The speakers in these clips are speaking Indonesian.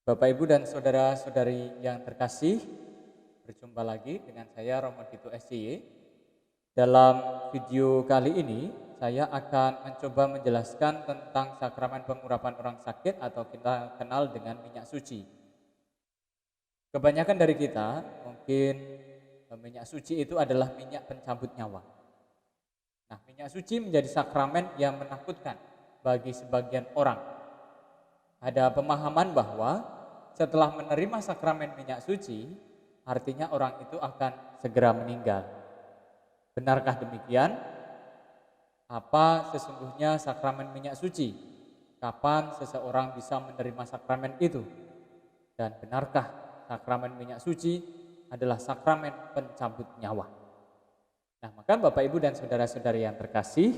Bapak, Ibu, dan saudara-saudari yang terkasih, berjumpa lagi dengan saya Romo Dito SCY. Dalam video kali ini, saya akan mencoba menjelaskan tentang sakramen pengurapan orang sakit atau kita kenal dengan minyak suci. Kebanyakan dari kita mungkin minyak suci itu adalah minyak pencabut nyawa. Nah, minyak suci menjadi sakramen yang menakutkan bagi sebagian orang. Ada pemahaman bahwa setelah menerima sakramen minyak suci, artinya orang itu akan segera meninggal. Benarkah demikian? Apa sesungguhnya sakramen minyak suci? Kapan seseorang bisa menerima sakramen itu? Dan benarkah sakramen minyak suci adalah sakramen pencabut nyawa? Nah, maka Bapak, Ibu, dan saudara-saudari yang terkasih,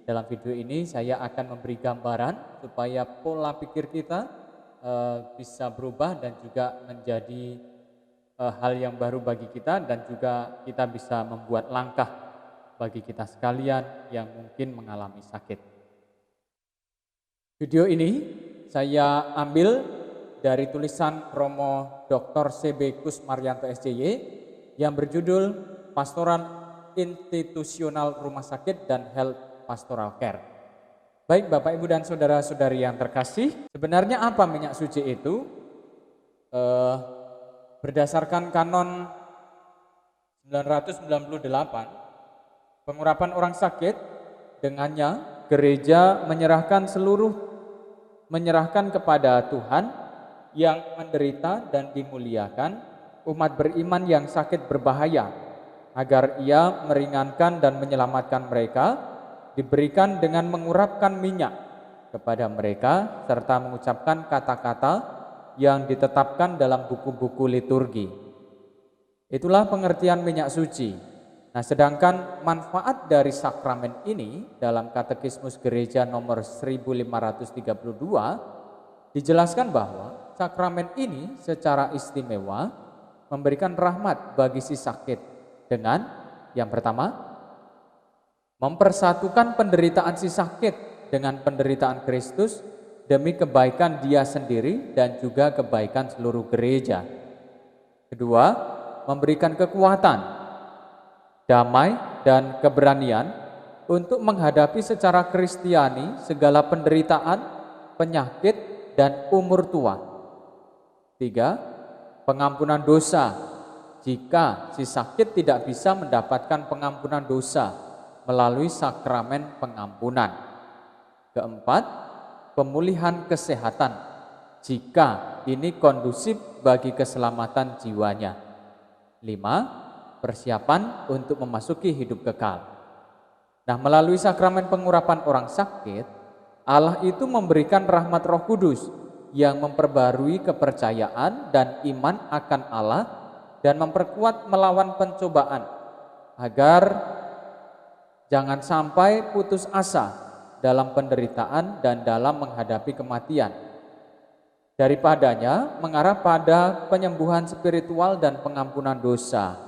dalam video ini saya akan memberi gambaran supaya pola pikir kita bisa berubah dan juga menjadi hal yang baru bagi kita, dan juga kita bisa membuat langkah bagi kita sekalian yang mungkin mengalami sakit. Video ini saya ambil dari tulisan Romo Dr. C.B. Kusmaryanto SCY yang berjudul Pastoral Institusional Rumah Sakit dan Health Pastoral Care. Baik Bapak, Ibu, dan saudara-saudari yang terkasih, sebenarnya apa minyak suci itu? Berdasarkan kanon 998, pengurapan orang sakit, dengannya gereja menyerahkan kepada Tuhan yang menderita dan dimuliakan umat beriman yang sakit berbahaya, agar ia meringankan dan menyelamatkan mereka, diberikan dengan mengurapkan minyak kepada mereka serta mengucapkan kata-kata yang ditetapkan dalam buku-buku liturgi. Itulah pengertian minyak suci. Nah, sedangkan manfaat dari sakramen ini dalam Katekismus Gereja nomor 1532 dijelaskan bahwa sakramen ini secara istimewa memberikan rahmat bagi si sakit dengan yang pertama, mempersatukan penderitaan si sakit dengan penderitaan Kristus demi kebaikan dia sendiri dan juga kebaikan seluruh gereja. Kedua, memberikan kekuatan, damai, dan keberanian untuk menghadapi secara Kristiani segala penderitaan, penyakit, dan umur tua. Tiga, pengampunan dosa jika si sakit tidak bisa mendapatkan pengampunan dosa melalui sakramen pengampunan. Keempat, pemulihan kesehatan jika ini kondusif bagi keselamatan jiwanya. Lima, persiapan untuk memasuki hidup kekal. Nah, melalui sakramen pengurapan orang sakit, Allah itu memberikan rahmat Roh Kudus yang memperbarui kepercayaan dan iman akan Allah dan memperkuat melawan pencobaan, agar jangan sampai putus asa dalam penderitaan dan dalam menghadapi kematian. Daripadanya mengarah pada penyembuhan spiritual dan pengampunan dosa.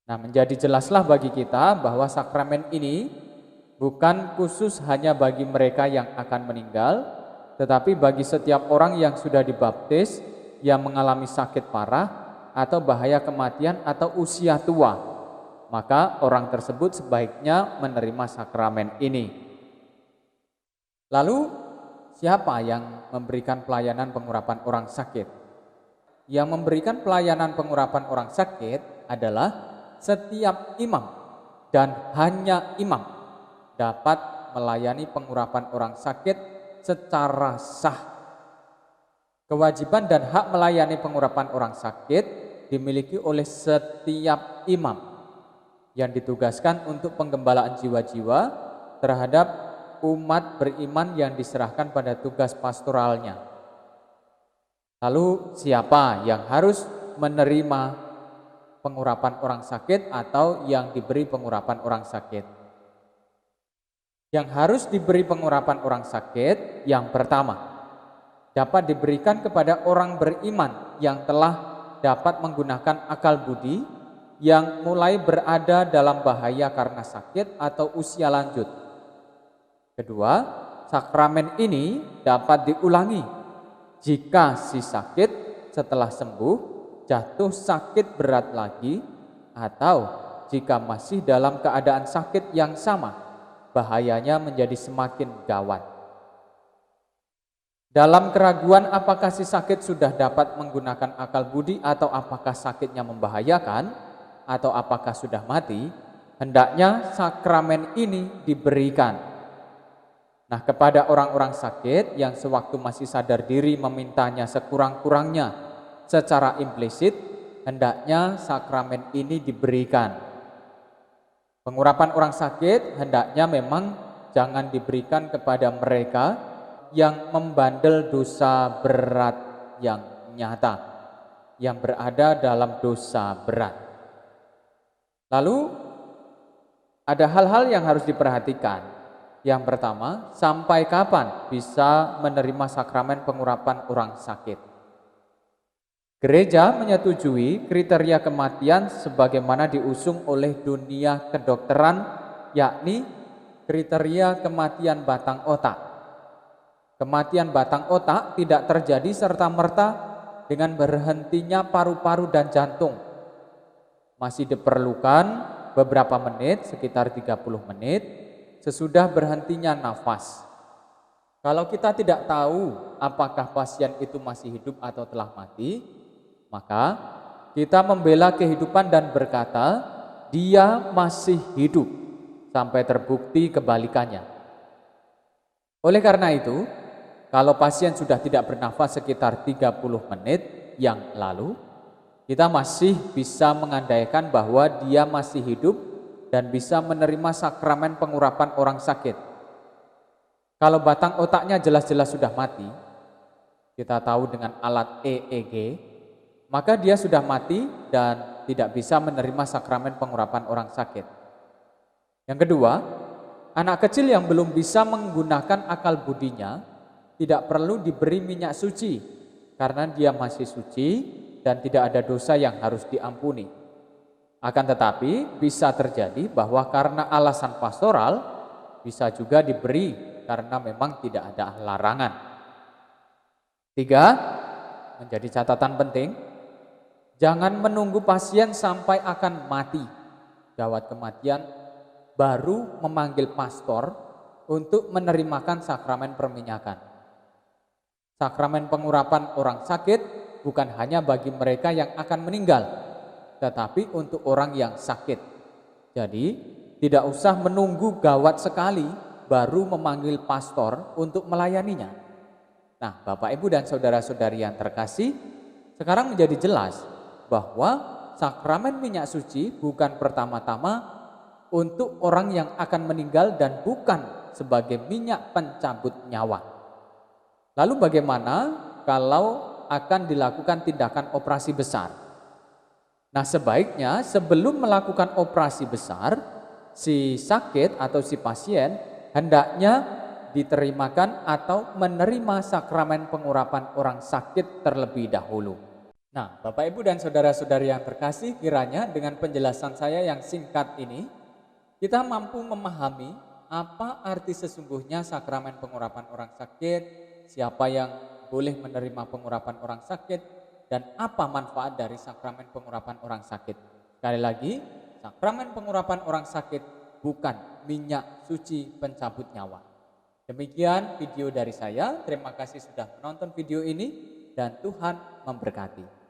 Nah, menjadi jelaslah bagi kita bahwa sakramen ini bukan khusus hanya bagi mereka yang akan meninggal, tetapi bagi setiap orang yang sudah dibaptis, yang mengalami sakit parah atau bahaya kematian atau usia tua. Maka orang tersebut sebaiknya menerima sakramen ini. Lalu, siapa yang memberikan pelayanan pengurapan orang sakit? Yang memberikan pelayanan pengurapan orang sakit adalah setiap imam, dan hanya imam dapat melayani pengurapan orang sakit secara sah. Kewajiban dan hak melayani pengurapan orang sakit dimiliki oleh setiap imam yang ditugaskan untuk penggembalaan jiwa-jiwa terhadap umat beriman yang diserahkan pada tugas pastoralnya. Lalu siapa yang harus menerima pengurapan orang sakit atau yang diberi pengurapan orang sakit? Yang harus diberi pengurapan orang sakit yang pertama, dapat diberikan kepada orang beriman yang telah dapat menggunakan akal budi, yang mulai berada dalam bahaya karena sakit atau usia lanjut. Kedua, sakramen ini dapat diulangi Jika si sakit setelah sembuh jatuh sakit berat lagi, atau jika masih dalam keadaan sakit yang sama, bahayanya menjadi semakin gawat. Dalam keraguan apakah si sakit sudah dapat menggunakan akal budi atau apakah sakitnya membahayakan atau apakah sudah mati, hendaknya sakramen ini diberikan. Nah, kepada orang-orang sakit yang sewaktu masih sadar diri memintanya sekurang-kurangnya secara implisit, hendaknya sakramen ini diberikan. Pengurapan orang sakit hendaknya memang jangan diberikan kepada mereka yang membandel dosa berat yang nyata, yang berada dalam dosa berat. Lalu ada hal-hal yang harus diperhatikan. Yang pertama, sampai kapan bisa menerima sakramen pengurapan orang sakit? Gereja menyetujui kriteria kematian sebagaimana diusung oleh dunia kedokteran, yakni kriteria kematian batang otak. Kematian batang otak tidak terjadi serta-merta dengan berhentinya paru-paru dan jantung. Masih diperlukan beberapa menit, sekitar 30 menit, sesudah berhentinya nafas. Kalau kita tidak tahu apakah pasien itu masih hidup atau telah mati, maka kita membela kehidupan dan berkata, dia masih hidup sampai terbukti kebalikannya. Oleh karena itu, kalau pasien sudah tidak bernafas sekitar 30 menit yang lalu, kita masih bisa mengandaikan bahwa dia masih hidup dan bisa menerima sakramen pengurapan orang sakit. Kalau batang otaknya jelas-jelas sudah mati, kita tahu dengan alat EEG, maka dia sudah mati dan tidak bisa menerima sakramen pengurapan orang sakit. Yang kedua, anak kecil yang belum bisa menggunakan akal budinya tidak perlu diberi minyak suci karena dia masih suci dan tidak ada dosa yang harus diampuni. Akan tetapi bisa terjadi bahwa karena alasan pastoral bisa juga diberi karena memang tidak ada larangan. 3, menjadi catatan penting, jangan menunggu pasien sampai akan mati, gawat kematian, baru memanggil pastor untuk menerimakan sakramen perminyakan. Sakramen pengurapan orang sakit bukan hanya bagi mereka yang akan meninggal, tetapi untuk orang yang sakit. Jadi, tidak usah menunggu gawat sekali baru memanggil pastor untuk melayaninya. Nah, Bapak, Ibu, dan saudara-saudari yang terkasih, sekarang menjadi jelas bahwa sakramen minyak suci bukan pertama-tama untuk orang yang akan meninggal dan bukan sebagai minyak pencabut nyawa. Lalu bagaimana kalau akan dilakukan tindakan operasi besar? Nah, sebaiknya sebelum melakukan operasi besar, si sakit atau si pasien hendaknya diterimakan atau menerima sakramen pengurapan orang sakit terlebih dahulu. Nah, Bapak, Ibu, dan saudara-saudari yang terkasih, kiranya dengan penjelasan saya yang singkat ini, kita mampu memahami apa arti sesungguhnya sakramen pengurapan orang sakit, siapa yang boleh menerima pengurapan orang sakit, dan apa manfaat dari sakramen pengurapan orang sakit. Sekali lagi, sakramen pengurapan orang sakit bukan minyak suci pencabut nyawa. Demikian video dari saya. Terima kasih sudah menonton video ini dan Tuhan memberkati.